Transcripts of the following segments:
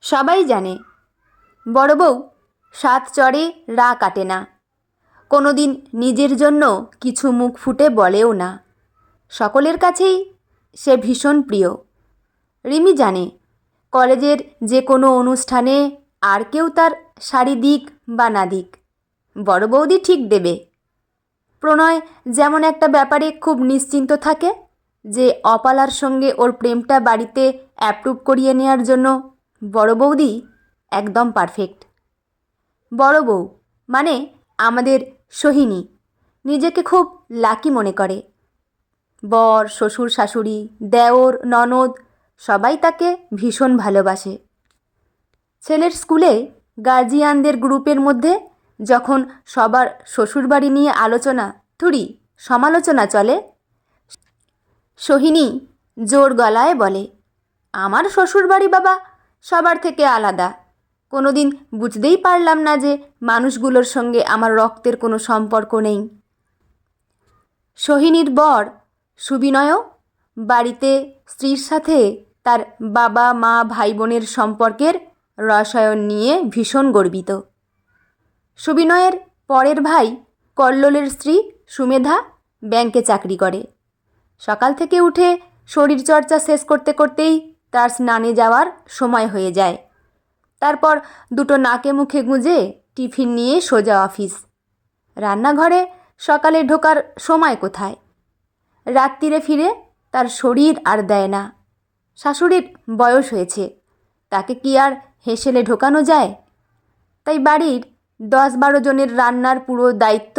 সবাই জানে বড় বউ সাত চড়ে রা কাটে না, কোনো দিন নিজের জন্য কিছু মুখ ফুটে বলেও না। সকলের কাছেই সে ভীষণ প্রিয়। রিমি জানে কলেজের যে কোনো অনুষ্ঠানে আর কেউ তার শাড়ি দিক বা না দিক, বড় বৌদি ঠিক দেবে। প্রণয় যেমন একটা ব্যাপারে খুব নিশ্চিন্ত থাকে যে অপালার সঙ্গে ওর প্রেমটা বাড়িতে অ্যাপ্রুভ করিয়ে নেওয়ার জন্য বড় বৌদি একদম পারফেক্ট। বড় বউ মানে আমাদের সোহিনী নিজেকে খুব লাকি মনে করে। বর, শ্বশুর, শাশুড়ি, দেওর, ননদ সবাই তাকে ভীষণ ভালোবাসে। ছেলের স্কুলে গার্জিয়ানদের গ্রুপের মধ্যে যখন সবার শ্বশুরবাড়ি নিয়ে আলোচনা সমালোচনা চলে, সোহিনী জোর গলায় বলে, আমার শ্বশুরবাড়ি বাবা সবার থেকে আলাদা। কোনো দিন বুঝতেই পারলাম না যে মানুষগুলোর সঙ্গে আমার রক্তের কোনো সম্পর্ক নেই। সোহিনীর বর সুবিনয়ও বাড়িতে স্ত্রীর সাথে তার বাবা মা ভাই বোনের সম্পর্কের রসায়ন নিয়ে ভীষণ গর্বিত। সুবিনয়ের পরের ভাই কল্লোলের স্ত্রী সুমেধা ব্যাংকে চাকরি করে। সকাল থেকে উঠে শরীরচর্চা শেষ করতে করতেই তার স্নানে যাওয়ার সময় হয়ে যায়। তারপর দুটো নাকে মুখে গুঁজে টিফিন নিয়ে সোজা অফিস। রান্নাঘরে সকালে ঢোকার সময় কোথায়, রাত্রিরে ফিরে তার শরীর আর দেয় না। শাশুড়ির বয়স হয়েছে, তাকে কি আর হেসেলে ঢোকানো যায়? তাই বাড়ির 10-12 জনের রান্নার পুরো দায়িত্ব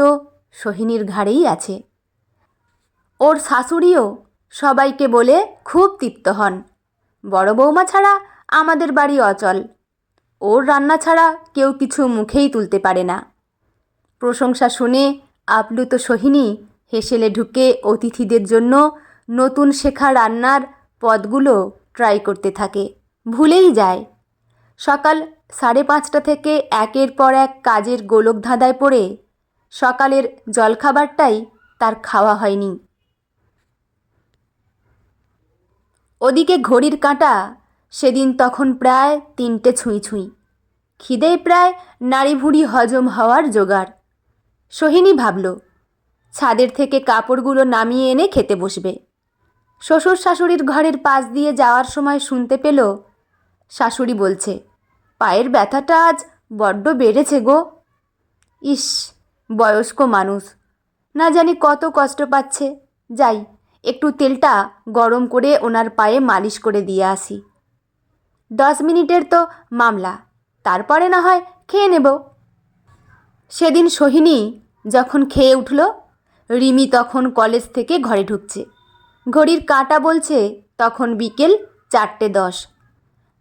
সোহিনীর ঘাড়েই আছে। ওর শাশুড়িও সবাইকে বলে খুব তৃপ্ত হন, বড় বৌমা ছাড়া আমাদের বাড়ি অচল, ওর রান্না ছাড়া কেউ কিছু মুখেই তুলতে পারে না। প্রশংসা শুনে আপ্লুত সোহিনী হেসেলে ঢুকে অতিথিদের জন্য নতুন শেখা রান্নার পদগুলো ট্রাই করতে থাকে, ভুলেই যায়। সকাল 5:30 থেকে একের পর এক কাজের গোলকধাঁধায় পড়ে সকালের জলখাবারটাই তার খাওয়া হয়নি। ওদিকে ঘড়ির কাঁটা সেদিন তখন প্রায় 3টে ছুঁই ছুঁই। খিদেয় প্রায় নাড়িভুড়ি হজম হওয়ার জোগাড়। সোহিনী ভাবল ছাদের থেকে কাপড়গুলো নামিয়ে এনে খেতে বসবে। শ্বশুর শাশুড়ির ঘরের পাশ দিয়ে যাওয়ার সময় শুনতে পেল শাশুড়ি বলছে, পায়ের ব্যথাটা আজ বড্ড বেড়েছে গো। ইস, বয়স্ক মানুষ, না জানি কত কষ্ট পাচ্ছে। যাই, একটু তেলটা গরম করে ওনার পায়ে মালিশ করে দিয়ে আসি। 10 মিনিটের তো মামলা, তারপরে না হয় খেয়ে নেব। সেদিন সোহিনী যখন খেয়ে উঠল, রিমি তখন কলেজ থেকে ঘরে ঢুকছে। ঘড়ির কাঁটা বলছে তখন বিকেল 4:10।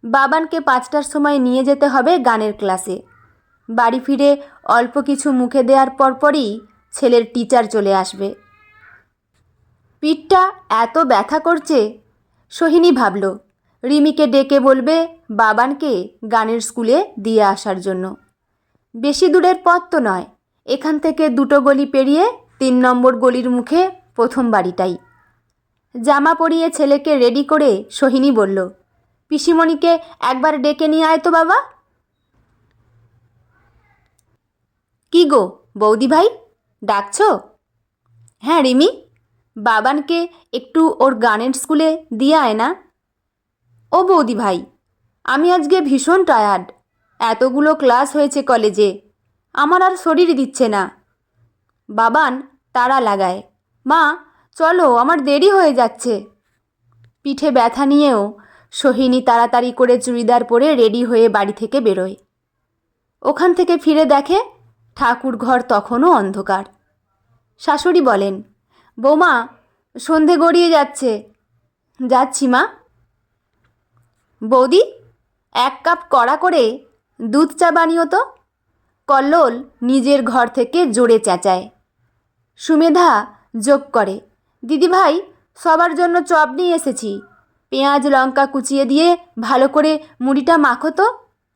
বাবানকে 5টার সময় নিয়ে যেতে হবে গানের ক্লাসে। বাড়ি ফিরে অল্প কিছু মুখে দেওয়ার পরপরই ছেলের টিচার চলে আসবে। পিঠটা এত ব্যথা করছে, সোহিনী ভাবল রিমিকে ডেকে বলবে বাবানকে গানের স্কুলে দিয়ে আসার জন্য। বেশি দূরের পথ তো নয়, এখান থেকে 2টো গলি পেরিয়ে 3 নম্বর গলির মুখে প্রথম বাড়িটাই। জামা পরিয়ে ছেলেকে রেডি করে সোহিনী বলল, পিসিমণিকে একবার ডেকে নিয়ে আয় তো বাবা। কি গো বৌদি ভাই, ডাকছো? হ্যাঁ রিমি, বাবানকে একটু ওর গানের স্কুলে দিয়ে আয় না। ও বৌদি ভাই, আমি আজকে ভীষণ টায়ার্ড, এতগুলো ক্লাস হয়েছে কলেজে, আমার আর শরীর দিচ্ছে না। বাবান তাড়া লাগায়, মা চলো আমার দেরি হয়ে যাচ্ছে। পিঠে ব্যথা নিয়েও সোহিনী তাড়াতাড়ি করে চুড়িদার পরে রেডি হয়ে বাড়ি থেকে বেরোয়। ওখান থেকে ফিরে দেখে ঠাকুর ঘর তখনও অন্ধকার। শাশুড়ি বলেন, বৌমা সন্ধে গড়িয়ে যাচ্ছে। যাচ্ছি মা। বৌদি 1 কাপ কড়া করে দুধ চা বানিও তো। কল্লোল নিজের ঘর থেকে জোরে চেঁচায়। সুমেধা যোগ করে, দিদিভাই সবার জন্য চপ নিয়ে এসেছি, পেঁয়াজ লঙ্কা কুচিয়ে দিয়ে ভালো করে মুড়িটা মাখো তো,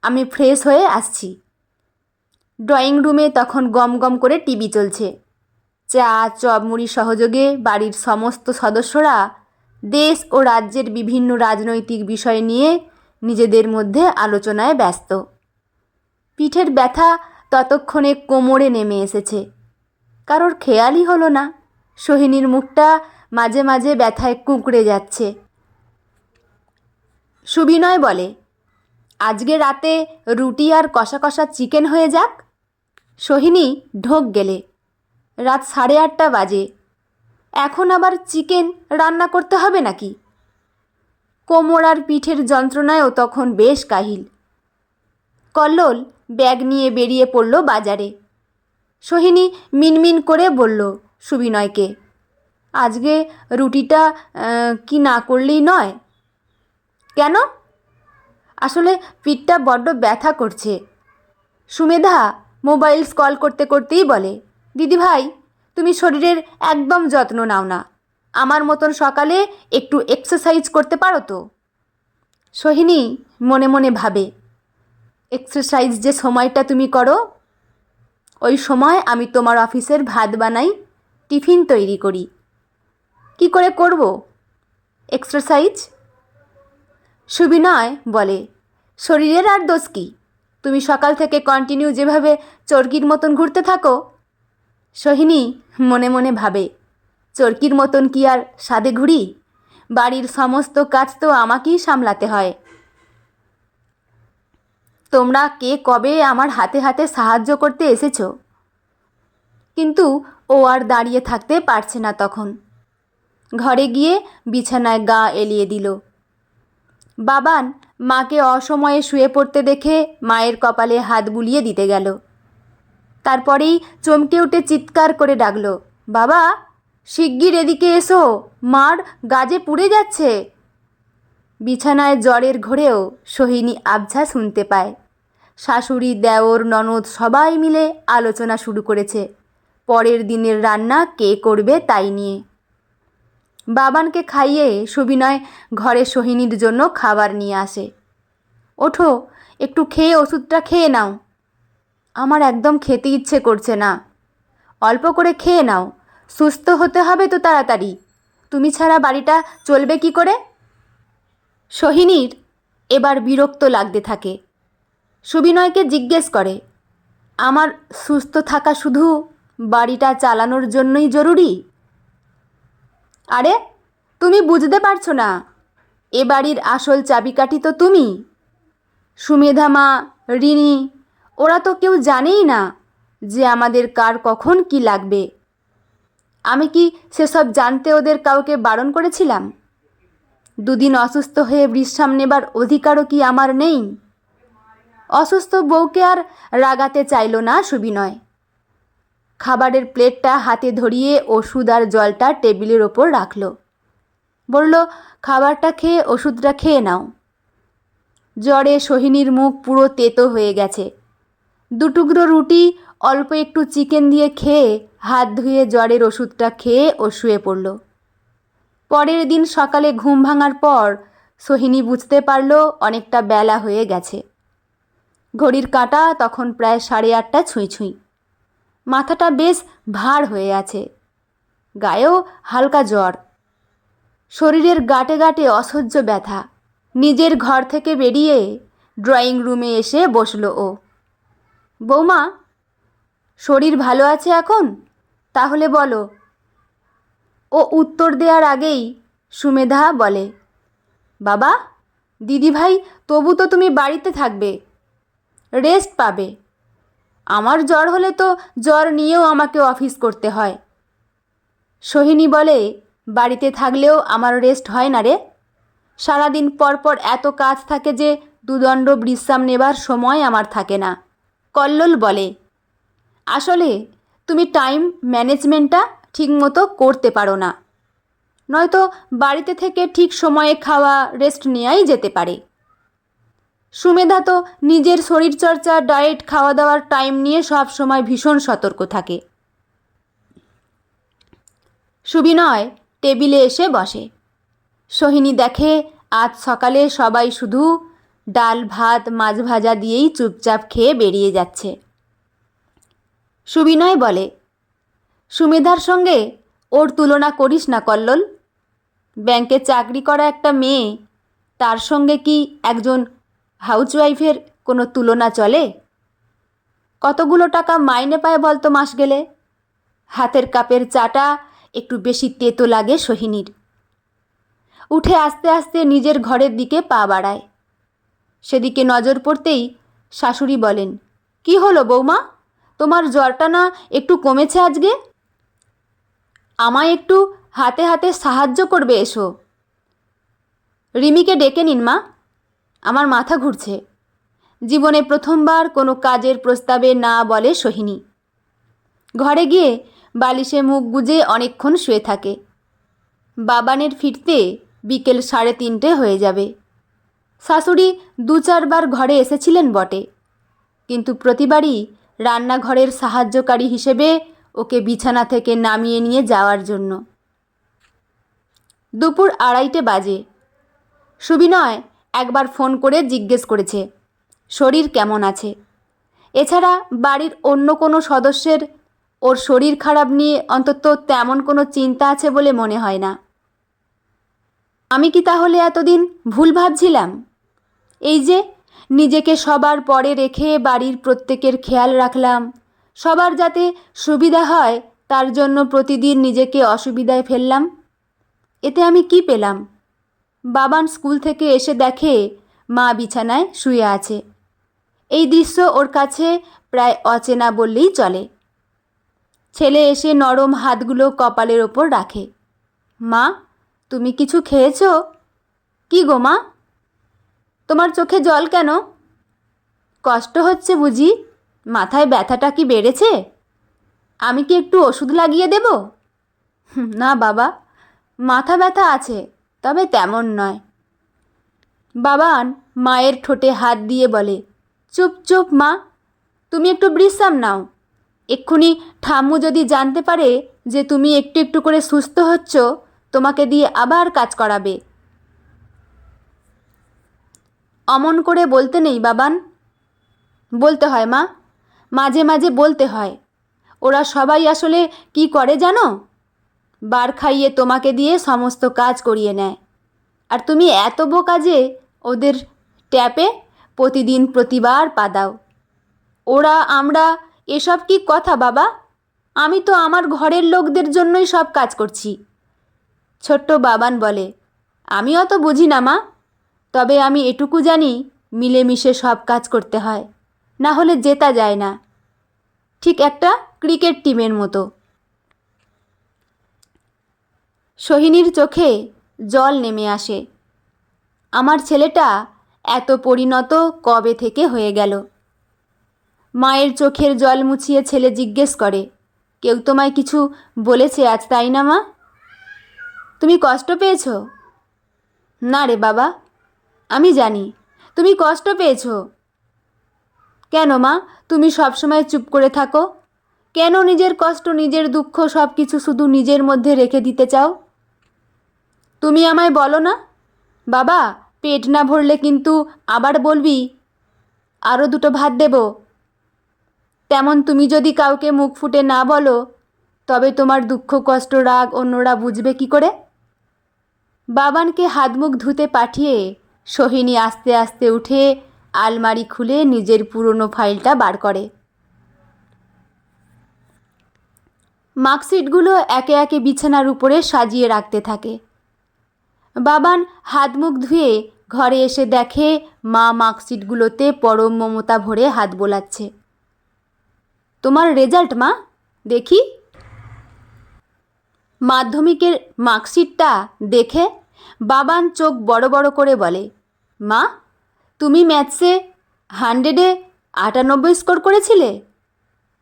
আমি ফ্রেশ হয়ে আসছি। ড্রয়িং রুমে তখন গম গম করে টিভি চলছে। চা চপ মুড়ি সহযোগে বাড়ির সমস্ত সদস্যরা দেশ ও রাজ্যের বিভিন্ন রাজনৈতিক বিষয় নিয়ে নিজেদের মধ্যে আলোচনায় ব্যস্ত। পিঠের ব্যথা ততক্ষণে কোমরে নেমে এসেছে। কারোর খেয়ালই হলো না সোহিনীর মুখটা মাঝে মাঝে ব্যথায় কুঁকড়ে যাচ্ছে। সুবিনয় বলে, আজকে রাতে রুটি আর কষা কষা চিকেন হয়ে যাক। সোহিনী ঢোক গেলে। রাত 8:30 বাজে। এখন আবার চিকেন রান্না করতে হবে নাকি? কোমর আর পিঠের যন্ত্রণায়ও তখন বেশ কাহিল। কল্লোল ব্যাগ নিয়ে বেরিয়ে পড়ল বাজারে। সোহিনী মিনমিন করে বলল সুবিনয়কে, আজকে রুটিটা কি না করলেই নয়? কেন? আসলে পিঠটা বড্ড ব্যথা করছে। সুমেধা মোবাইল স্ক্রল করতে করতেই বলে, দিদিভাই তুমি শরীরের একদম যত্ন নাও না, আমার মতন সকালে একটু এক্সারসাইজ করতে পারো তো? সোহিনী মনে মনে ভাবে, এক্সারসাইজ যে সময়টা তুমি করো, ওই সময় আমি তোমার অফিসের ভাত বানাই, টিফিন তৈরি করি। কি করে করব এক্সারসাইজ? সুবিনয় বলে, শরীরের আর দোষ কি? তুমি সকাল থেকে কন্টিনিউ যেভাবে চরকির মতন ঘুরতে থাকো। সোহিনী মনে মনে ভাবে, চরকির মতন কি আর সাদে ঘুরি? বাড়ির সমস্ত কাজ তো আমাকেই সামলাতে হয়। তোমরা কে কবে আমার হাতে হাতে সাহায্য করতে এসেছো? কিন্তু ও আর দাঁড়িয়ে থাকতে পারছে না তখন। ঘরে গিয়ে বিছানায় গা এলিয়ে দিল। বাবান মাকে অসময়ে শুয়ে পড়তে দেখে মায়ের কপালে হাত বুলিয়ে দিতে গেল। তারপরেই চমকে উঠে চিৎকার করে ডাকল, বাবা শিগগির এদিকে এসো, মার গাজে পুড়ে যাচ্ছে। বিছানায় জ্বরের ঘোরেও সোহিনী আবঝা শুনতে পায়। শাশুড়ি, দেওর, ননদ সবাই মিলে আলোচনা শুরু করেছে পরের দিনের রান্না কে করবে তাই নিয়ে। বাবানকে খাইয়ে সুবিনয় ঘরে সোহিনীর জন্য খাবার নিয়ে আসে। ওঠো, একটু খেয়ে ওষুধটা খেয়ে নাও। আমার একদম খেতে ইচ্ছে করছে না। অল্প করে খেয়ে নাও, সুস্থ হতে হবে তো তাড়াতাড়ি। তুমি ছাড়া বাড়িটা চলবে কি করে? সোহিনীর এবার বিরক্ত লাগতে থাকে। সুবিনয়কে জিজ্ঞেস করে, আমার সুস্থ থাকা শুধু বাড়িটা চালানোর জন্যই জরুরি? আরে তুমি বুঝতে পারছো না, এ বাড়ির আসল চাবিকাঠি তো তুমি। সুমেধা মা, রিনি, ওরা তো কেউ জানেই না যে আমাদের কার কখন কি লাগবে। আমি কি সেসব জানতে ওদের কাউকে বারণ করেছিলাম? দুদিন অসুস্থ হয়ে বিশ্রাম নেবার অধিকারও কি আমার নেই? অসুস্থ বউকে আর রাগাতে চাইল না সুবিনয়। খাবারের প্লেটটা হাতে ধরিয়ে ওষুধ আর জলটা টেবিলের ওপর রাখল। বলল, খাবারটা খেয়ে ওষুধটা খেয়ে নাও। জ্বরে সোহিনীর মুখ পুরো তেতো হয়ে গেছে। দুটুকরো রুটি, অল্প একটু চিকেন দিয়ে খেয়ে হাত ধুয়ে জ্বরের ওষুধটা খেয়ে ও শুয়ে পড়ল। পরের দিন সকালে ঘুম ভাঙার পর সোহিনী বুঝতে পারল অনেকটা বেলা হয়ে গেছে। ঘড়ির কাঁটা তখন প্রায় 8:30 ছুঁই ছুঁই। মাথাটা বেশ ভার হয়ে আছে, গায়েও হালকা জ্বর, শরীরের গাঁটে গাঁটে অসহ্য ব্যথা। নিজের ঘর থেকে বেরিয়ে ড্রয়িং রুমে এসে বসল ও। বৌমা, শরীর ভালো আছে এখন? তাহলে বলো। ও উত্তর দেওয়ার আগেই সুমেধা বলে, বাবা, দিদিভাই তবু তো তুমি বাড়িতে থাকবে, রেস্ট পাবে। আমার জ্বর হলে তো জ্বর নিয়েও আমাকে অফিস করতে হয়। সোহিনী বলে, বাড়িতে থাকলেও আমার রেস্ট হয় না রে। সারাদিন পর পর এত কাজ থাকে যে দুদণ্ড বিশ্রাম নেবার সময় আমার থাকে না। কল্লোল বলে, আসলে তুমি টাইম ম্যানেজমেন্টটা ঠিকমতো করতে পারো না, নয়তো বাড়িতে থেকে ঠিক সময়ে খাওয়া, রেস্ট নেওয়াই যেতে পারে। সুমেধা তো নিজের শরীরচর্চা, ডায়েট, খাওয়া দাওয়ার টাইম নিয়ে সব সময় ভীষণ সতর্ক থাকে। সুবিনয় টেবিলে এসে বসে। সোহিনী দেখে আজ সকালে সবাই শুধু ডাল, ভাত, মাছ ভাজা দিয়েই চুপচাপ খেয়ে বেরিয়ে যাচ্ছে। সুবিনয় বলে, সুমেধার সঙ্গে ওর তুলনা করিস না কল্লোল। ব্যাংকে চাকরি করা একটা মেয়ে, তার সঙ্গে কি একজন হাউসওয়াইফের কোনো তুলনা চলে? কতগুলো টাকা মাইনে পায় বলতো মাস গেলে? হাতের কাপের চাটা একটু বেশি তেতো লাগে সোহিনীর। উঠে আস্তে আস্তে নিজের ঘরের দিকে পা বাড়ায়। সেদিকে নজর পড়তেই শাশুড়ি বলেন, কি হলো বৌমা, তোমার জ্বরটা না একটু কমেছে আজকে? আমায় একটু হাতে হাতে সাহায্য করবে এসো। রিমিকে ডেকে নিন মা, আমার মাথা ঘুরছে। জীবনে প্রথমবার কোনো কাজের প্রস্তাবে না বলে সোহিনী। ঘরে গিয়ে বালিশে মুখ গুজে অনেকক্ষণ শুয়ে থাকে। বাবানের ফিরতে বিকেল 3:30 হয়ে যাবে। শাশুড়ি 2-4 বার ঘরে এসেছিলেন বটে, কিন্তু প্রতিবারই রান্নাঘরের সাহায্যকারী হিসেবে ওকে বিছানা থেকে নামিয়ে নিয়ে যাওয়ার জন্য। দুপুর 2:30 বাজে। সুবিনয় একবার ফোন করে জিজ্ঞেস করেছে শরীর কেমন আছে। এছাড়া বাড়ির অন্য কোনো সদস্যের ওর শরীর খারাপ নিয়ে অন্তত তেমন কোনো চিন্তা আছে বলে মনে হয় না। আমি কি তাহলে এতদিন ভুল ভাবছিলাম? এই যে নিজেকে সবার পরে রেখে বাড়ির প্রত্যেকের খেয়াল রাখলাম, সবার যাতে সুবিধা হয় তার জন্য প্রতিদিন নিজেকে অসুবিধায় ফেললাম। এতে আমি কি পেলাম? বাবান স্কুল থেকে এসে দেখে মা বিছানায় শুয়ে আছে। এই দৃশ্য ওর কাছে প্রায় অচেনা বললেই চলে। ছেলে এসে নরম হাতগুলো কপালের ওপর রাখে। মা, তুমি কিছু খেয়েছো? কি গো মা, তোমার চোখে জল কেন? কষ্ট হচ্ছে বুঝি? মাথায় ব্যথাটা কি বেড়েছে? আমি কি একটু ওষুধ লাগিয়ে দেব? না বাবা, মাথা ব্যথা আছে, তবে তেমন নয়। বাবান মায়ের ঠোঁটে হাত দিয়ে বলে, চুপ চুপ মা, তুমি একটু বিশ্রাম নাও। এক্ষুনি ঠাম্মু যদি জানতে পারে যে তুমি একটু একটু করে সুস্থ হচ্ছ, তোমাকে দিয়ে আবার কাজ করাবে। অমন করে বলতে নেই বাবান। বলতে হয় মা, মাঝে মাঝে বলতে হয়। ওরা সবাই আসলে কি করে জানো? বার খাইয়ে তোমাকে দিয়ে সমস্ত কাজ করিয়ে নেয়, আর তুমি এত বোকা যে ওদের ট্যাপে প্রতিদিন প্রতিবার পা দাও। ওরা আমরা এসব কি কথা বাবা? আমি তো আমার ঘরের লোকদের জন্যই সব কাজ করছি। ছোট্ট বাবান বলে, আমি অত বুঝি না মা, তবে আমি এটুকু জানি মিলেমিশে সব কাজ করতে হয়, না হলে জেতা যায় না। ঠিক একটা ক্রিকেট টিমের মতো। সোহিনীর চোখে জল নেমে আসে। আমার ছেলেটা এত পরিণত কবে থেকে হয়ে গেল? মায়ের চোখের জল মুছিয়ে ছেলে জিজ্ঞেস করে, কেউ তোমায় কিছু বলেছে আজ, তাই না মা? তুমি কষ্ট পেয়েছ? না রে বাবা, আমি জানি তুমি কষ্ট পেয়েছ। কেন মা, তুমি সবসময় চুপ করে থাকো? কেন নিজের কষ্ট, নিজের দুঃখ সব কিছু শুধু নিজের মধ্যে রেখে দিতে চাও? তুমি আমায় বলো না, বাবা পেট না ভরলে কিন্তু আবার বলবি আরও 2টো ভাত দেব। তেমন তুমি যদি কাউকে মুখ ফুটে না বলো, তবে তোমার দুঃখ কষ্ট রাগ অন্যরা বুঝবে কি করে? বাবানকে হাত মুখ ধুতে পাঠিয়ে সোহিনী আস্তে আস্তে উঠে আলমারি খুলে নিজের পুরনো ফাইলটা বার করে। মার্কশিটগুলো একে একে বিছানার উপরে সাজিয়ে রাখতে থাকে। বাবান হাত মুখ ধুয়ে ঘরে এসে দেখে মা মার্কশিটগুলোতে পরম মমতা ভরে হাত বোলাচ্ছে। তোমার রেজাল্ট মা, দেখি। মাধ্যমিকের মার্কশিটটা দেখে বাবান চোখ বড় বড় করে বলে, মা, তুমি ম্যাথসে 100-এ 98 স্কোর করেছিলে।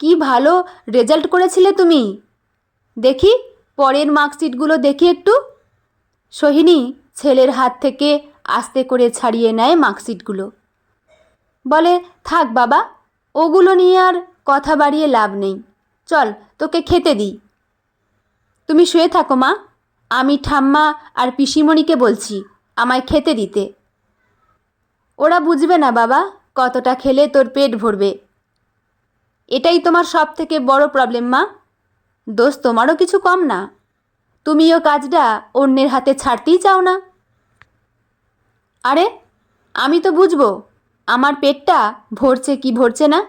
কি ভালো রেজাল্ট করেছিলে তুমি। দেখি পরের মার্কশিটগুলো দেখি একটু। সোহিনী ছেলের হাত থেকে আস্তে করে ছাড়িয়ে নেয় মার্কশিটগুলো। বলে, থাক বাবা, ওগুলো নিয়ে আর কথা বাড়িয়ে লাভ নেই। চল তোকে খেতে দিই। তুমি শুয়ে থাকো মা, আমি ঠাম্মা আর পিসিমণিকে বলছি আমায় খেতে দিতে। ওরা বুঝবে না বাবা কতটা খেলে তোর পেট ভরবে। এটাই তোমার সব থেকে বড় প্রবলেম মা। দোষ তোমারও কিছু কম না, তুমিও কাজটা অন্যের হাতে ছাড়তেই চাও না। আরে আমি তো বুঝবো আমার পেটটা ভরছে কি ভরছে না।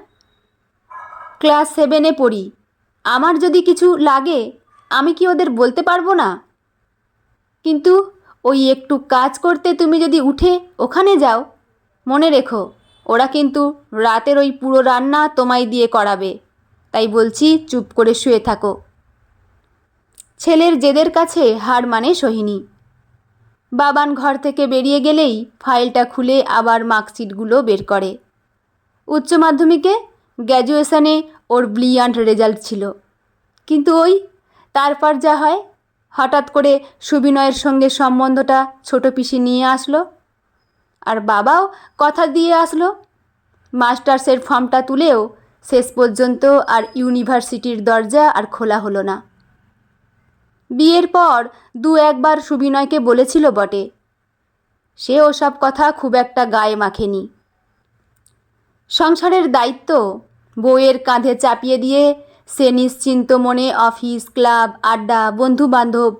ক্লাস 7-এ পড়ি, আমার যদি কিছু লাগে আমি কি ওদের বলতে পারবো না? কিন্তু ওই একটু কাজ করতে তুমি যদি উঠে ওখানে যাও, মনে রেখো ওরা কিন্তু রাতের ওই পুরো রান্না তোমায় দিয়ে করাবে। তাই বলছি চুপ করে শুয়ে থাকো। ছেলের জেদের কাছে হার মানে সোহিনী। বাবান ঘর থেকে বেরিয়ে গেলেই ফাইলটা খুলে আবার মার্কশিটগুলো বের করে। উচ্চ মাধ্যমিকে গ্র্যাজুয়েশনে ওর ব্রিলিয়ান্ট রেজাল্ট ছিল, কিন্তু ওই তারপর যা হয়, হঠাৎ করে সুবিনয়ের সঙ্গে সম্বন্ধটা ছোট পিসি নিয়ে আসলো, আর বাবাও কথা দিয়ে আসলো। মাস্টার্সের ফর্মটা তুলেও শেষ পর্যন্ত আর ইউনিভার্সিটির দরজা আর খোলা হলো না। বিয়ের পর 2-1বার সুবিনয়কে বলেছিল বটে, সে ওসব কথা খুব একটা গায়ে মাখেনি। সংসারের দায়িত্ব বউয়ের কাঁধে চাপিয়ে দিয়ে সে নিশ্চিন্ত মনে অফিস, ক্লাব, আড্ডা, বন্ধুবান্ধব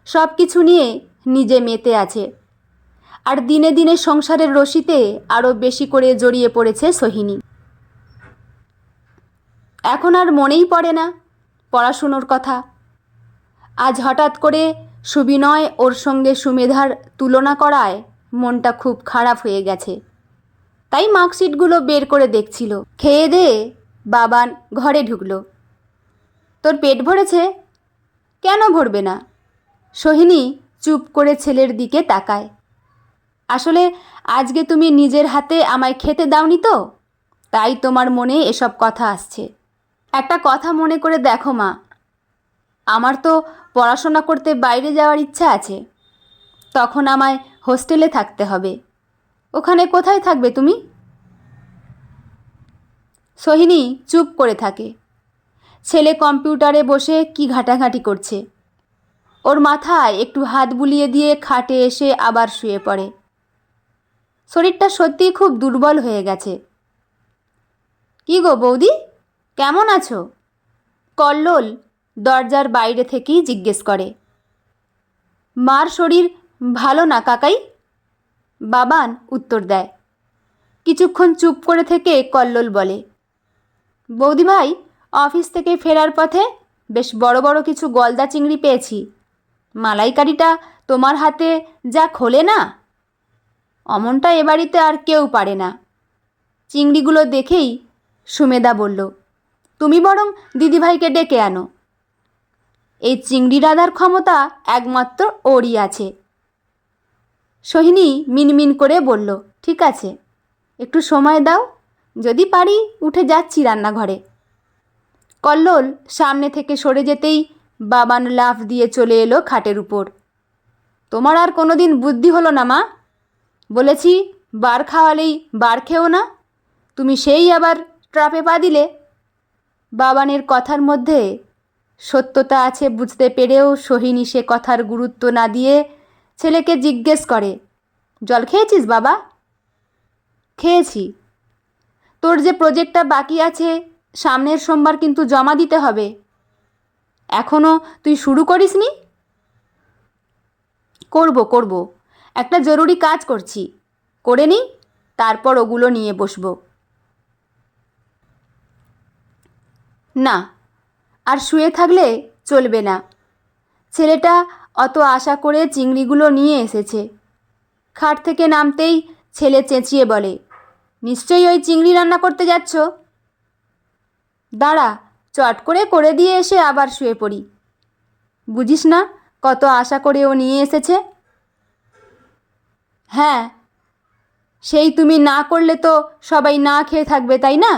সব কিছু নিয়ে নিজে মেতে আছে। আর দিনে দিনে সংসারের রশিতে আরও বেশি করে জড়িয়ে পড়েছে সোহিনী। এখন আর মনেই পড়ে না পড়াশুনোর কথা। আজ হঠাৎ করে সুবিনয় ওর সঙ্গে সুমেধার তুলনা করায় মনটা খুব খারাপ হয়ে গেছে। তাই মার্কশিটগুলো বের করে দেখছিল। খেয়ে দিয়ে বাবান ঘরে ঢুকলো। তোর পেট ভরেছে? কেন ভরবে না? সোহিনী চুপ করে ছেলের দিকে তাকায়। আসলে আজকে তুমি নিজের হাতে আমায় খেতে দাওনি তো, তাই তোমার মনে এসব কথা আসছে। একটা কথা মনে করে দেখো মা, আমার তো পড়াশোনা করতে বাইরে যাওয়ার ইচ্ছা আছে। তখন আমায় হোস্টেলে থাকতে হবে। ওখানে কোথায় থাকবে তুমি? সোহিনী চুপ করে থাকে। ছেলে কম্পিউটারে বসে কি ঘাটাঘাটি করছে। ওর মাথায় একটু হাত বুলিয়ে দিয়ে খাটে এসে আবার শুয়ে পড়ে। শরীরটা সত্যিই খুব দুর্বল হয়ে গেছে। কি গো বৌদি, কেমন আছো? কল্লোল দরজার বাইরে থেকেই জিজ্ঞেস করে। মার শরীর ভালো না কাকাই, বাবান উত্তর দেয়। কিছুক্ষণ চুপ করে থেকে কল্লোল বলে, বৌদি ভাই, অফিস থেকে ফেরার পথে বেশ বড় বড় কিছু গলদা চিংড়ি পেয়েছি। মালাইকারিটা তোমার হাতে যা খোলে না, অমনটা এ বাড়িতে আর কেউ পারে না। চিংড়িগুলো দেখেই সুমেধা বলল, তুমি বরং দিদিভাইকে ডেকে আনো। এই চিংড়ি রাধার ক্ষমতা একমাত্র ওরই আছে। সোহিনী মিনমিন করে বলল, ঠিক আছে, একটু সময় দাও, যদি পারি উঠে যাচ্ছি রান্নাঘরে। কল্লোল সামনে থেকে সরে যেতেই বাবান লাফ দিয়ে চলে এলো খাটের উপর। তোমার আর কোনো দিন বুদ্ধি হলো না মা? বলেছি বার খাওয়ালেই বার খেও না, তুমি সেই আবার ট্রাপে পা দিলে। বাবানের কথার মধ্যে সত্যতা আছে বুঝতে পেরেও সোহিনী সে কথার গুরুত্ব না দিয়ে ছেলেকে জিজ্ঞেস করে, জল খেয়েছিস বাবা? খেয়েছি। তোর যে প্রজেক্টটা বাকি আছে সামনের সোমবার কিন্তু জমা দিতে হবে। এখনও তুই শুরু করিসনি? করব, একটা জরুরি কাজ করছি, করে নিই, তারপর ওগুলো নিয়ে বসবো। না, আর শুয়ে থাকলে চলবে না। ছেলেটা অত আশা করে চিংড়িগুলো নিয়ে এসেছে। খাট থেকে নামতেই ছেলে চেঁচিয়ে বলে, নিশ্চয়ই ওই চিংড়ি রান্না করতে যাচ্ছ? দাঁড়া, চট করে দিয়ে এসে আবার শুয়ে পড়ি। বুঝিস না কত আশা করে ও নিয়ে এসেছে? হ্যাঁ, সেই তুমি না করলে তো সবাই না খেয়ে থাকবে, তাই না?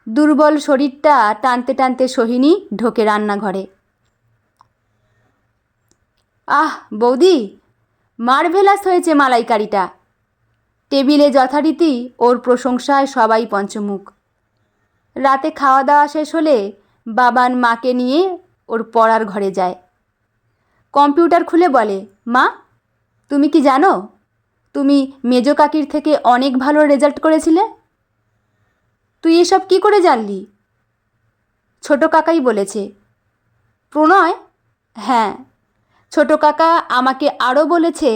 দুর্বল শরীরটা টানতে টানতে সোহিনী ঢোকে রান্নাঘরে। আহ বৌদি, মার্ভেলাস হয়েছে মালাইকারিটা। টেবিলে যথারীতি ওর প্রশংসায় সবাই পঞ্চমুখ। রাতে খাওয়া দাওয়া শেষ হলে বাবান মাকে নিয়ে ওর পড়ার ঘরে যায়। কম্পিউটার খুলে বলে, মা, তুমি কি জানো তুমি মেজ কাকির থেকে অনেক ভালো রেজাল্ট করেছিলে? তুই এসব কি করে জানলি? ছোট কাকাই বলেছে। প্রণয়? হ্যাঁ, ছোট কাকা আমাকে আরও বলেছে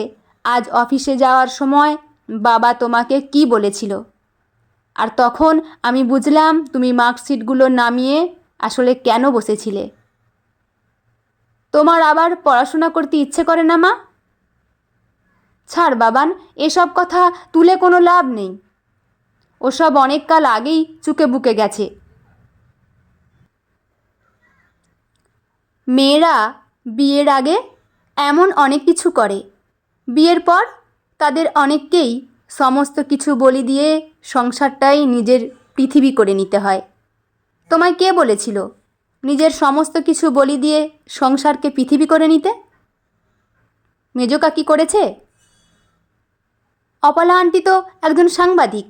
আজ অফিসে যাওয়ার সময় বাবা তোমাকে কি বলেছিল, আর তখন আমি বুঝলাম তুমি মার্কশিটগুলো নামিয়ে আসলে কেন বসেছিলে। তোমার আবার পড়াশোনা করতে ইচ্ছে করে না মা? ছাড় বাবান, এসব কথা তুলে কোনো লাভ নেই। ওসব অনেক কাল আগেই চুকে বুকে গেছে। মেয়েরা বিয়ের আগে এমন অনেক কিছু করে, বিয়ের পর তাদের অনেককেই সমস্ত কিছু বলি দিয়ে সংসারটাই নিজের পৃথিবী করে নিতে হয়। তোমায় কে বলেছিল নিজের সমস্ত কিছু বলি দিয়ে সংসারকে পৃথিবী করে নিতে? মেজো কাকি করেছে? অপলা আন্টি তো একজন সাংবাদিক।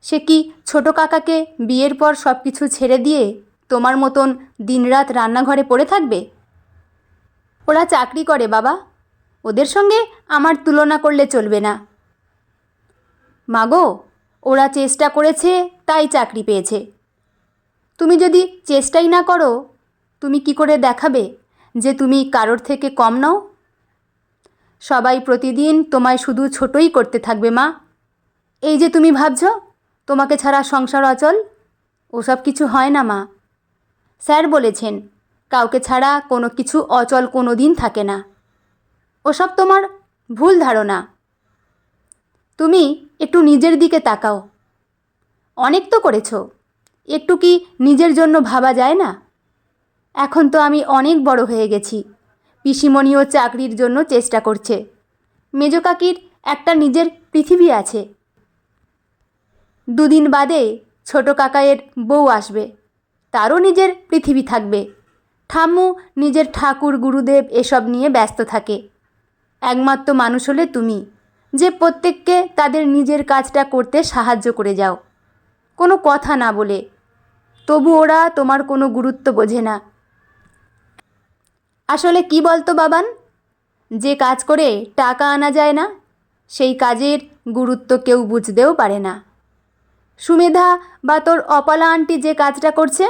সে কি ছোট কাকাকে বিয়ের পর সব কিছু ছেড়ে দিয়ে তোমার মতন দিনরাত রান্নাঘরে পড়ে থাকবে? ওরা চাকরি করে বাবা, ওদের সঙ্গে আমার তুলনা করলে চলবে না। মাগো, ওরা চেষ্টা করেছে তাই চাকরি পেয়েছে। তুমি যদি চেষ্টাই না করো, তুমি কি করে দেখাবে যে তুমি কারোর থেকে কম নও? সবাই প্রতিদিন তোমায় শুধু ছোটই করতে থাকবে মা। এই যে তুমি ভাবছ তোমাকে ছাড়া সংসার অচল, ওসব কিছু হয় না মা। স্যার বলেছেন কাউকে ছাড়া কোনো কিছু অচল কোনো দিন থাকে না। ওসব তোমার ভুল ধারণা। তুমি একটু নিজের দিকে তাকাও। অনেক তো করেছো, একটু কি নিজের জন্য ভাবা যায় না? এখন তো আমি অনেক বড় হয়ে গেছি। পিসিমণিও চাকরির জন্য চেষ্টা করছে। মেজো কাকির একটা নিজের পৃথিবী আছে। দুদিন বাদে ছোট কাকায়ের বউ আসবে, তারও নিজের পৃথিবী থাকবে। ঠাম্মু নিজের ঠাকুর গুরুদেব এসব নিয়ে ব্যস্ত থাকে। একমাত্র মানুষ হলে তুমি, যে প্রত্যেককে তাদের নিজের কাজটা করতে সাহায্য করে যাও, কোনো কথা না বলে। তবু ওরা তোমার কোনো গুরুত্ব বোঝে না। আসলে কি বলতো বাবান, যে কাজ করে টাকা আনা যায় না সেই কাজের গুরুত্ব কেউ বুঝতেও পারে না। সুমেধা বা তোর অপলা আন্টি যে কাজটা করছে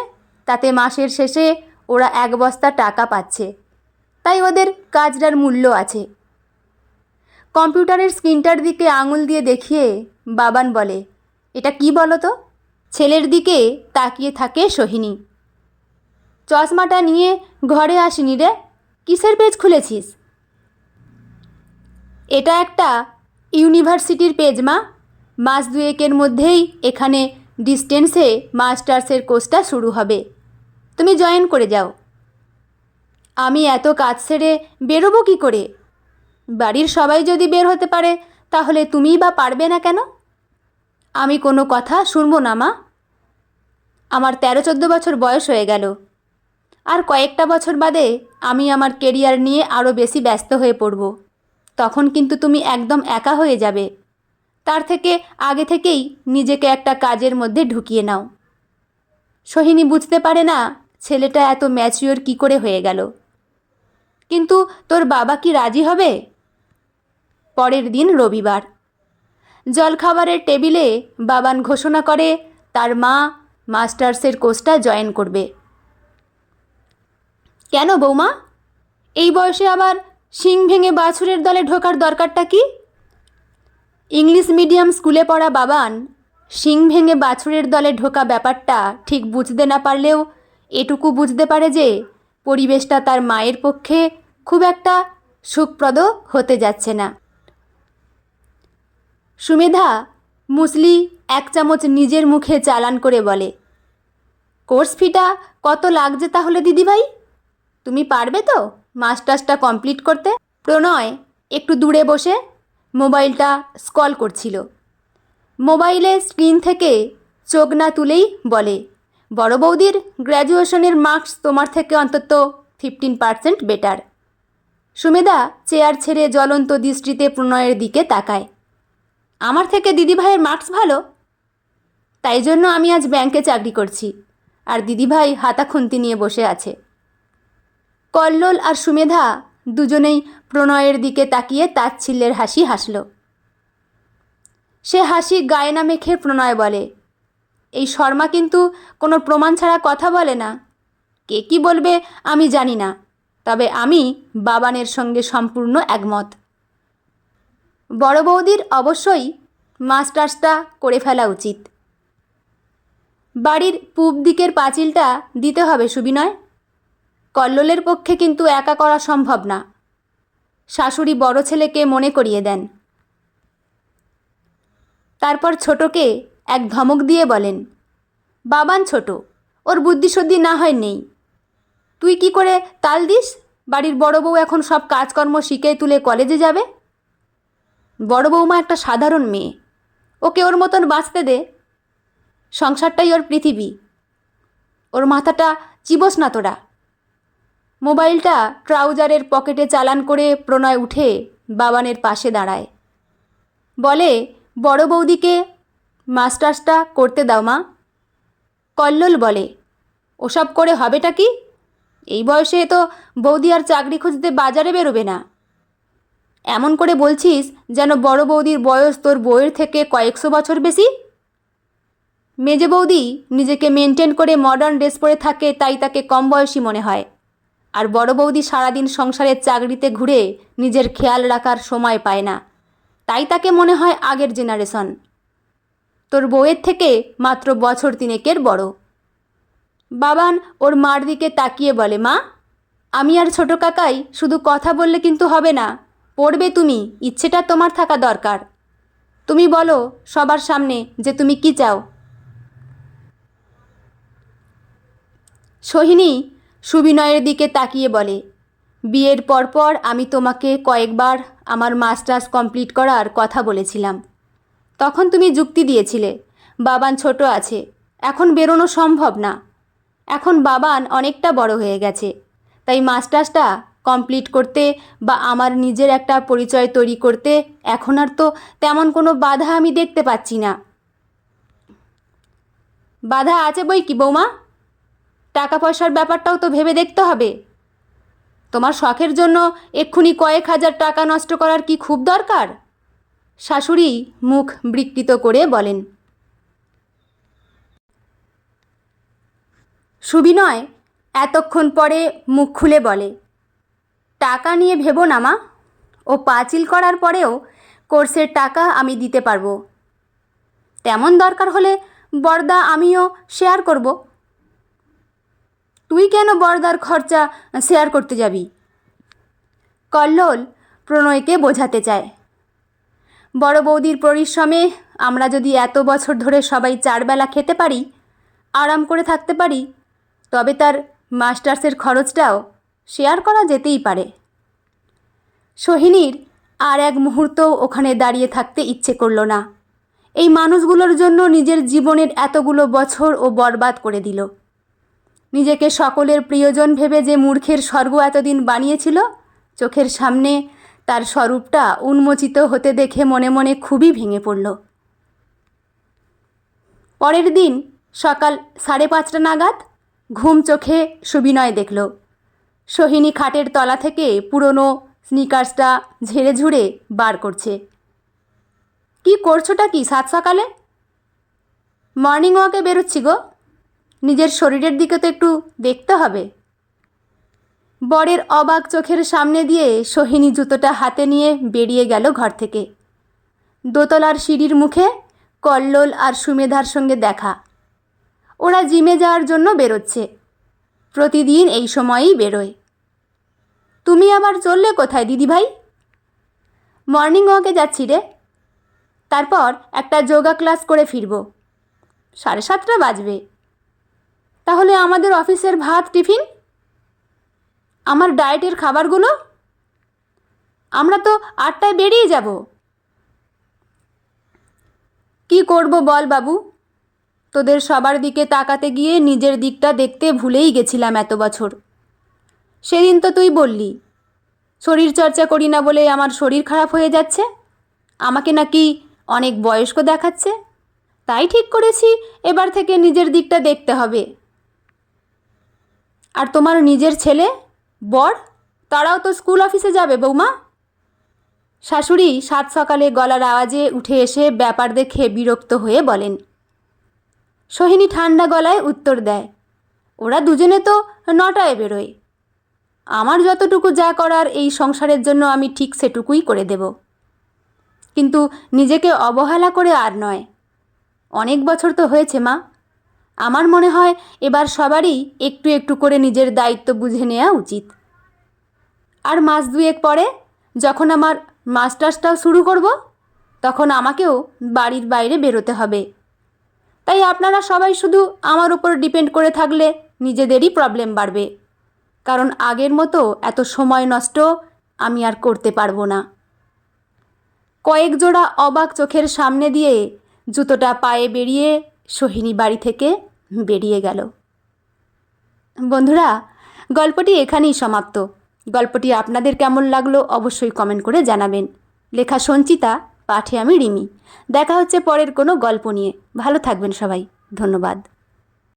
তাতে মাসের শেষে ওরা 1 বস্তা টাকা পাচ্ছে, তাই ওদের কাজটার মূল্য আছে। কম্পিউটারের স্ক্রিনটার দিকে আঙুল দিয়ে দেখিয়ে বাবান বলে, এটা কি বলো তো? ছেলের দিকে তাকিয়ে থাকে সোহিনী। চশমাটা নিয়ে ঘরে আসিনি রে, কিসের পেজ খুলেছিস? এটা একটা ইউনিভার্সিটির পেজ মা। মাস 2-এর মধ্যেই এখানে ডিস্টেন্সে মাস্টার্সের কোর্সটা শুরু হবে, তুমি জয়েন করে যাও। আমি এত কাজ সেরে বেরোবো কী করে? বাড়ির সবাই যদি বের হতে পারে তাহলে তুমিই বা পারবে না কেন? আমি কোনো কথা শুনবো না মা। আমার 13-14 বছর বয়স হয়ে গেল, আর কয়েকটা বছর বাদে আমি আমার কেরিয়ার নিয়ে আরও বেশি ব্যস্ত হয়ে পড়ব। তখন কিন্তু তুমি একদম একা হয়ে যাবে। তার থেকে আগে থেকেই নিজেকে একটা কাজের মধ্যে ঢুকিয়ে নাও। সোহিনী বুঝতে পারে না ছেলেটা এত ম্যাচিওর কী করে হয়ে গেল। কিন্তু তোর বাবা কি রাজি হবে? পরের দিন রবিবার। জলখাবারের টেবিলে বাবান ঘোষণা করে তার মা মাস্টার্সের কোর্সটা জয়েন করবে। কেন বৌমা, এই বয়সে আবার শিং ভেঙে বাছুরের দলে ঢোকার দরকারটা কি? ইংলিশ মিডিয়াম স্কুলে পড়া বাবান শিং ভেঙে বাছুরের দলে ঢোকা ব্যাপারটা ঠিক বুঝতে না পারলেও এটুকু বুঝতে পারে যে পরিবেশটা তার মায়ের পক্ষে খুব একটা সুখপ্রদ হতে যাচ্ছে না। সুমেধা মুসলি 1 চামচ নিজের মুখে চালান করে বলে, কোর্স ফিটা কত লাগছে তাহলে দিদিভাই? তুমি পারবে তো মাস্টার্সটা কমপ্লিট করতে? প্রণয় একটু দূরে বসে মোবাইলটা স্ক্রল করছিল। মোবাইলের স্ক্রিন থেকে চোখ না তুলেই বলে, বড় বৌদির গ্র্যাজুয়েশনের মার্কস তোমার থেকে অন্তত 15% বেটার। সুমেধা চেয়ার ছেড়ে জ্বলন্ত দৃষ্টিতে প্রণয়ের দিকে তাকায়। আমার থেকে দিদিভাইয়ের মার্কস ভালো? তাই জন্য আমি আজ ব্যাংকে চাকরি করছি, আর দিদিভাই হাতা খুন্তি নিয়ে বসে আছে। কল্লোল আর সুমেধা দুজনেই প্রণয়ের দিকে তাকিয়ে তাচ্ছিল্যের হাসি হাসল। সে হাসি গায়ে না মেখে প্রণয় বলে, এই শর্মা কিন্তু কোনো প্রমাণ ছাড়া কথা বলে না। কে কি বলবে আমি জানি না, তবে আমি বাবানের সঙ্গে সম্পূর্ণ একমত। বড় বৌদির অবশ্যই মাস্টার্সটা করে ফেলা উচিত। বাড়ির পূব দিকের পাঁচিলটা দিতে হবে সুবিনয়। কল্লোলের পক্ষে কিন্তু একা করা সম্ভব না। শাশুড়ি বড় ছেলেকে মনে করিয়ে দেন। তারপর ছোটকে এক ধমক দিয়ে বলেন, বাবান ছোট, ওর বুদ্ধিশুদ্ধি না হয় নেই। তুই কি করে তাল দিস? বাড়ির বড় বউ এখন সব কাজকর্ম শিখে তুলে কলেজে যাবে। বড় বৌমা একটা সাধারণ মেয়ে, ওকে ওর মতন বাঁচতে দে। সংসারটাই ওর পৃথিবী। ওর মাথাটা চিবোস না তোরা। মোবাইলটা ট্রাউজারের পকেটে চালান করে প্রণয় উঠে বাবানের পাশে দাঁড়ায়। বলে, বড় বৌদিকে মাস্টার্সটা করতে দাও মা। কল্লোল বলে, ওসব করে হবেটা কি? এই বয়সে তো বৌদি আর চাকরি খুঁজতে বাজারে বেরোবে না। এমন করে বলছিস যেন বড় বৌদির বয়স তোর বউয়ের থেকে কয়েকশো বছর বেশি। মেজে বৌদি নিজেকে মেনটেন করে মডার্ন ড্রেস পরে থাকে, তাই তাকে কম বয়সী মনে হয়। আর বড় বৌদি সারাদিন সংসারের চাকরিতে ঘুরে নিজের খেয়াল রাখার সময় পায় না, তাই তাকে মনে হয় আগের জেনারেশন। তোর বউয়ের থেকে মাত্র বছর তিনেকের বড়। বাবান ওর মার দিকে তাকিয়ে বলে, মা, আমি আর ছোট কাকাই শুধু কথা বললে কিন্তু হবে না, পড়বে তুমি, ইচ্ছেটা তোমার থাকা দরকার। তুমি বলো সবার সামনে যে তুমি কি চাও। সোহিনী সুবিনয়ের দিকে তাকিয়ে বলে, বিয়ের পরপর আমি তোমাকে কয়েকবার আমার মাস্টার্স কমপ্লিট করার কথা বলেছিলাম। তখন তুমি যুক্তি দিয়েছিলে বাবান ছোট আছে, এখন বেরোনো সম্ভব না। এখন বাবান অনেকটা বড় হয়ে গেছে, তাই মাস্টার্সটা কমপ্লিট করতে বা আমার নিজের একটা পরিচয় তৈরি করতে এখন আর তো তেমন কোনো বাধা আমি দেখতে পাচ্ছি না। বাধা আছে বই কি বৌমা, টাকা পয়সার ব্যাপারটাও তো ভেবে দেখতে হবে। তোমার শখের জন্য এক্ষুনি কয়েক হাজার টাকা নষ্ট করার কি খুব দরকার? শাশুড়ি মুখ বিকৃত করে বলেন। সুবিনয় এতক্ষণ পরে মুখ খুলে বলে, টাকা নিয়ে ভেবো না মা, ও পাঁচিল করার পরেও কোর্সের টাকা আমি দিতে পারবো। তেমন দরকার হলে বরদা আমিও শেয়ার করব। তুই কেন বরদার খরচা শেয়ার করতে যাবি? কল্লোল প্রণয়কে বোঝাতে চায়, বড় বৌদির পরিশ্রমে আমরা যদি এত বছর ধরে সবাই চারবেলা খেতে পারি, আরাম করে থাকতে পারি, তবে তার মাস্টার্সের খরচটাও শেয়ার করা যেতেই পারে। সোহিনীর আর এক মুহূর্তও ওখানে দাঁড়িয়ে থাকতে ইচ্ছে করল না। এই মানুষগুলোর জন্য নিজের জীবনের এতগুলো বছর ও বরবাদ করে দিল। নিজেকে সকলের প্রিয়জন ভেবে যে মূর্খের স্বর্গ এতদিন বানিয়েছিল, চোখের সামনে তার স্বরূপটা উন্মোচিত হতে দেখে মনে মনে খুবই ভেঙে পড়ল। পরের দিন সকাল 5:30 নাগাদ ঘুম চোখে সুবিনয় দেখল সোহিনী খাটের তলা থেকে পুরনো স্নিকার্সটা ঝেড়ে ঝুড়ে বার করছে। কি করছোটা কি সাত সকালে? মর্নিং ওয়াকে বেরোচ্ছি গো, নিজের শরীরের দিকে তো একটু দেখতে হবে। বরের অবাক চোখের সামনে দিয়ে সোহিনী জুতোটা হাতে নিয়ে বেরিয়ে গেল ঘর থেকে। দোতলার সিঁড়ির মুখে কল্লোল আর সুমেধার সঙ্গে দেখা। ওরা জিমে যাওয়ার জন্য বেরোচ্ছে, প্রতিদিন এই সময়েই বেরোয়। তুমি আবার চললে কোথায় দিদিভাই? মর্নিং ওয়াকে যাচ্ছি রে, তারপর একটা যোগা ক্লাস করে ফিরব। 7:30 বাজবে। তাহলে আমাদের অফিসের ভাত টিফিন, আমার ডায়েটের খাবারগুলো? আমরা তো 8টায় বেরিয়ে যাব। কি করব বল বাবু, তোদের সবার দিকে তাকাতে গিয়ে নিজের দিকটা দেখতে ভুলেই গেছিলাম এত বছর। সেদিন তো তুই বললি শরীর চর্চা করি না বলে আমার শরীর খারাপ হয়ে যাচ্ছে, আমাকে নাকি অনেক বয়স্ক দেখাচ্ছে। তাই ঠিক করেছি এবার থেকে নিজের দিকটা দেখতে হবে। আর তোমার নিজের ছেলে বর, তারাও তো স্কুল অফিসে যাবে বৌমা। শাশুড়ি সাত সকালে গলার আওয়াজে উঠে এসে ব্যাপার দেখে বিরক্ত হয়ে বলেন। সোহিনী ঠান্ডা গলায় উত্তর দেয়, ওরা দুজনে তো 9টায় বেরোয়। আমার যতটুকু যা করার এই সংসারের জন্য আমি ঠিক সেটুকুই করে দেব। কিন্তু নিজেকে অবহেলা করে আর নয়। অনেক বছর তো হয়েছে মা, আমার মনে হয় এবার সবারই একটু একটু করে নিজের দায়িত্ব বুঝে নেওয়া উচিত। আর মাস দুয়েক পরে যখন আমার মাস্টার্সটাও শুরু করব, তখন আমাকেও বাড়ির বাইরে বেরোতে হবে। তাই আপনারা সবাই শুধু আমার উপর ডিপেন্ড করে থাকলে নিজেদেরই প্রবলেম বাড়বে, কারণ আগের মতো এত সময় নষ্ট আমি আর করতে পারবো না। কয়েক জোড়া অবাক চোখের সামনে দিয়ে জুতোটা পায়ে বেরিয়ে সোহিনী বাড়ি থেকে বেরিয়ে গেল। বন্ধুরা, গল্পটি এখানেই সমাপ্ত। গল্পটি আপনাদের কেমন লাগলো অবশ্যই কমেন্ট করে জানাবেন। লেখা সঞ্চিতা, পাঠে আমি রিমি। দেখা হচ্ছে পরের কোনো গল্প নিয়ে। ভালো থাকবেন সবাই। ধন্যবাদ।